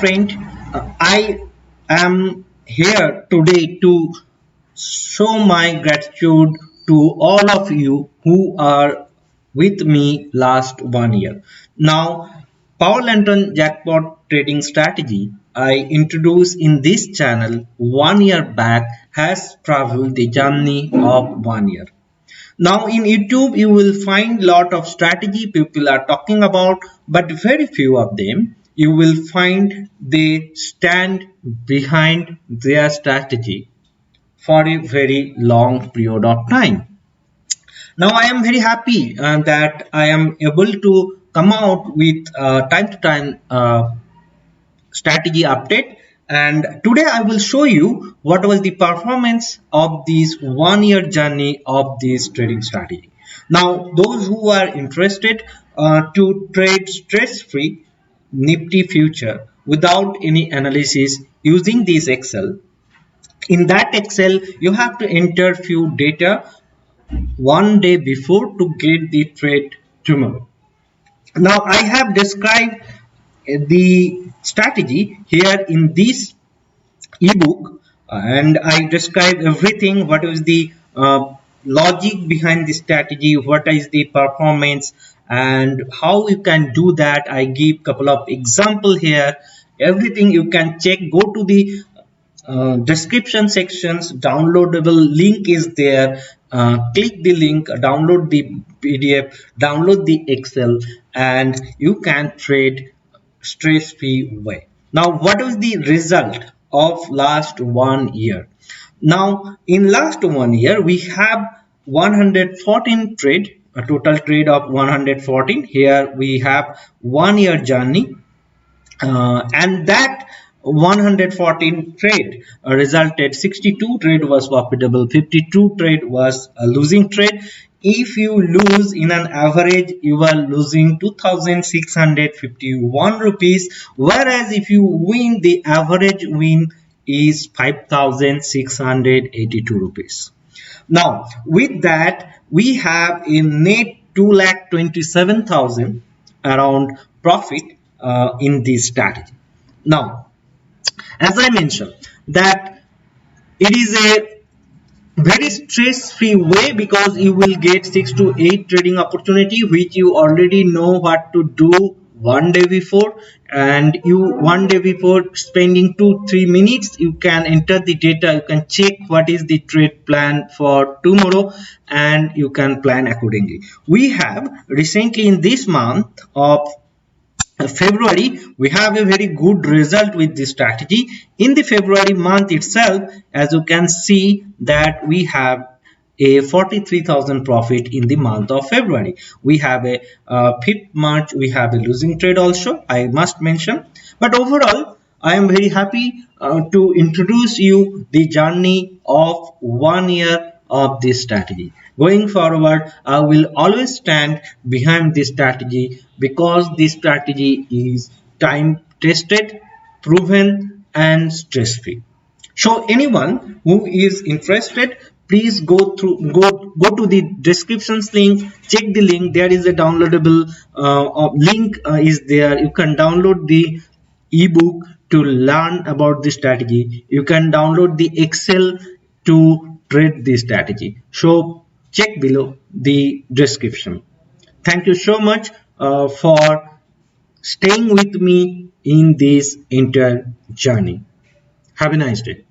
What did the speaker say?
friend, I am here today to show my gratitude to all of you who are with me last 1 year. Now, Power Lantern Jackpot trading strategy I introduced in this channel 1 year back has traveled the journey of 1 year. Now in YouTube you will find lot of strategy people are talking about, but very few of them you will find they stand behind their strategy for a very long period of time. Now I am very happy that I am able to come out with time to time strategy update, and today I will show you what was the performance of this 1 year journey of this trading strategy. Now those who are interested to trade stress free Nifty Future without any analysis using this Excel, in that Excel you have to enter few data 1 day before to get the trade tomorrow. Now I have described the strategy here in this ebook, and I describe everything, what is the logic behind the strategy, what is the performance and how you can do that. I give couple of example here, everything you can check. Go to the description sections, downloadable link is there. Click the link, download the PDF, download the Excel, and you can trade stress-free way. Now what is the result of last 1 year? Now in last 1 year we have 114 trade, a total trade of 114. Here we have 1 year journey, and that 114 trade resulted 62 trade was profitable, 52 trade was a losing trade. If you lose in an average, you are losing 2651 rupees, whereas if you win, the average win is 5682 rupees. Now with that we have a net 2,27,000 around profit in this strategy. Now as I mentioned that it is a very stress-free way, because you will get 6 to 8 trading opportunity which you already know what to do 1 day before, and you 1 day before spending 2-3 minutes you can enter the data, you can check what is the trade plan for tomorrow and you can plan accordingly. We have recently in this month of February we have a very good result with this strategy. In the February month itself, as you can see that we have a 43,000 profit in the month of February. We have a 5th March we have a losing trade also, I must mention, but overall I am very happy to introduce you the journey of 1 year of this strategy. Going forward, I will always stand behind this strategy because this strategy is time tested, proven and stress free. So anyone who is interested, please go to the descriptions link, check the link. There is a downloadable link is there. You can download the ebook to learn about the strategy. You can download the Excel to trade the strategy. So check below the description. Thank you so much for staying with me in this entire journey. Have a nice day.